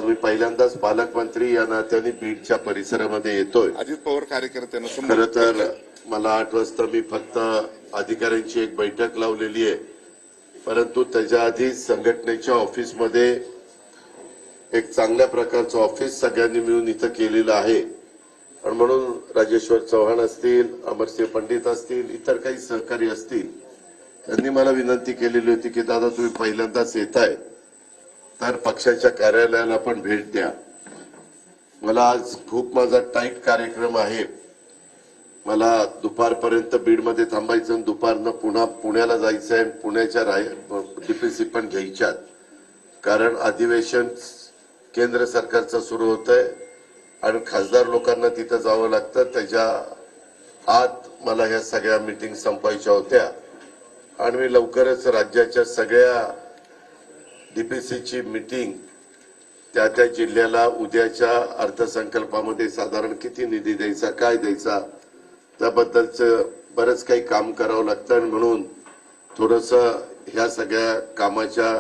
मी पहिल्यांदाच पालकमंत्री या नात्याने बीडच्या परिसरामध्ये येतोय। अजित पवार कार्यकर्त्यांना खरं तर मला 8 वाजता मी फक्त अधिकाऱ्यांची एक बैठक लावलेली आहे, परंतु त्याच्या आधी संघटनेच्या ऑफिसमध्ये एक चांगल्या प्रकारचं ऑफिस सगळ्यांनी मिळून इथं केलेलं आहे आणि म्हणून राजेश्वर चव्हाण असतील, अमरसिंह पंडित असतील, इतर काही सहकारी असतील, त्यांनी मला विनंती केलेली होती की दादा तुम्ही पहिल्यांदाच येताय तर पक्षाच्या कार्यालयाला पण भेट द्या। मला आज खूप माझा टाईट कार्यक्रम आहे, मला दुपारपर्यंत बीडमध्ये थांबायचं आणि दुपारनं पुन्हा पुण्याला जायचं आहे। पुण्याच्या डीपीसी पण घ्यायच्यात, कारण अधिवेशन केंद्र सरकारचं सुरू होतंय आणि खासदार लोकांना तिथं जावं लागतं। त्याच्या आत मला ह्या सगळ्या मीटिंग संपवायच्या होत्या आणि मी लवकरच राज्याच्या सगळ्या डीपीसीची मीटिंग त्या जिल्ह्याला उद्याच्या अर्थसंकल्पामध्ये साधारण किती निधी द्यायचा, काय द्यायचा, त्याबद्दलचं बरंच काही काम करावं लागतं आणि म्हणून थोडंसं ह्या सगळ्या कामाच्या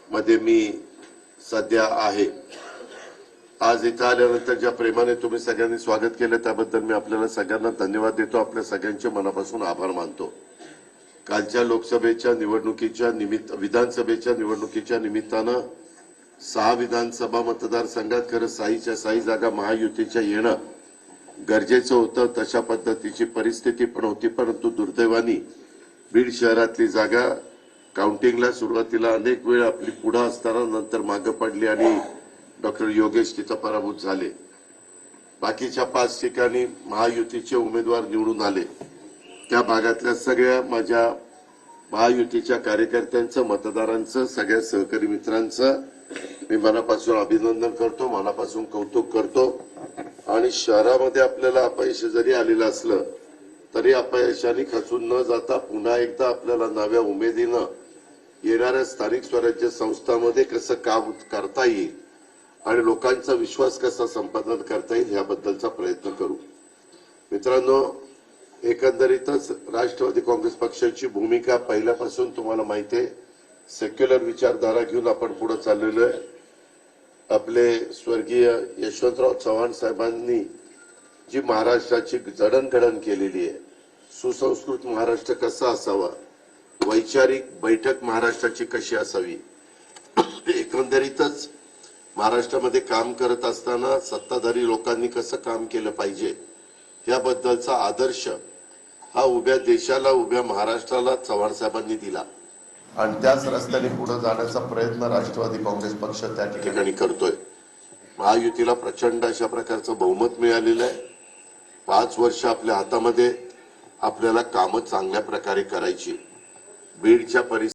मध्ये मी सध्या आहे। आज इथं आल्यानंतर ज्या प्रेमाने तुम्ही सगळ्यांनी स्वागत केलं त्याबद्दल मी आपल्याला सगळ्यांना धन्यवाद देतो, आपल्या सगळ्यांचे मनापासून आभार मानतो। कालच्या लोकसभेच्या निवडणुकीच्या विधानसभेच्या निवडणुकीच्या निमित्तानं 6 विधानसभा मतदारसंघात खरं 6च्या 6 जागा महायुतीच्या येणं गरजेचं होतं, तशा पद्धतीची परिस्थिती पण होती, परंतु दुर्दैवाने बीड शहरातली जागा काउंटिंगला सुरुवातीला अनेक वेळ आपली पुढे असताना नंतर मागे पडली आणि डॉक्टर योगेश तिथं पराभूत झाले। बाकीच्या 5 ठिकाणी महायुतीचे उमेदवार निवडून आले। त्या भागातल्या सगळ्या माझ्या महायुतीच्या कार्यकर्त्यांचं, मतदारांचं, सगळ्या सहकारी मित्रांचं मी मनापासून अभिनंदन करतो, मनापासून कौतुक करतो। आणि शहरामध्ये आपल्याला अपयश जरी आलेलं असलं तरी अपयशाने खचून न जाता पुन्हा एकदा आपल्याला नव्या उमेदीनं येणाऱ्या स्थानिक स्वराज्य संस्थांमध्ये कसं काम करता येईल आणि लोकांचा विश्वास कसा संपादन करता येईल याबद्दलचा प्रयत्न करू। मित्रांनो, एकंदरीतच राष्ट्रवादी काँग्रेस पक्षाची भूमिका पहिल्यापासून तुम्हाला माहिती आहे, सेक्युलर विचारधारा घेऊन आपण पुढे चाललेलो आहे। आपले स्वर्गीय यशवंतराव चव्हाण साहेबांनी जी महाराष्ट्राची जडणघडण केलेली आहे, सुसंस्कृत महाराष्ट्र कसा असावा, वैचारिक बैठक महाराष्ट्राची कशी असावी, एकंदरीतच महाराष्ट्रामध्ये काम करत असताना सत्ताधारी लोकांनी कसं काम केलं पाहिजे याबद्दलचा आदर्श हा उभ्या देशाला, उभ्या महाराष्ट्राला चव्हाण साहेबांनी दिला आणि त्याच रस्त्याने पुढे जाण्याचा प्रयत्न राष्ट्रवादी काँग्रेस पक्ष त्या ठिकाणी करतोय। महायुतीला प्रचंड अशा प्रकारचं बहुमत मिळालेलं आहे। 5 वर्ष आपल्या हातामध्ये, आपल्याला कामं चांगल्या प्रकारे करायची। बीडच्या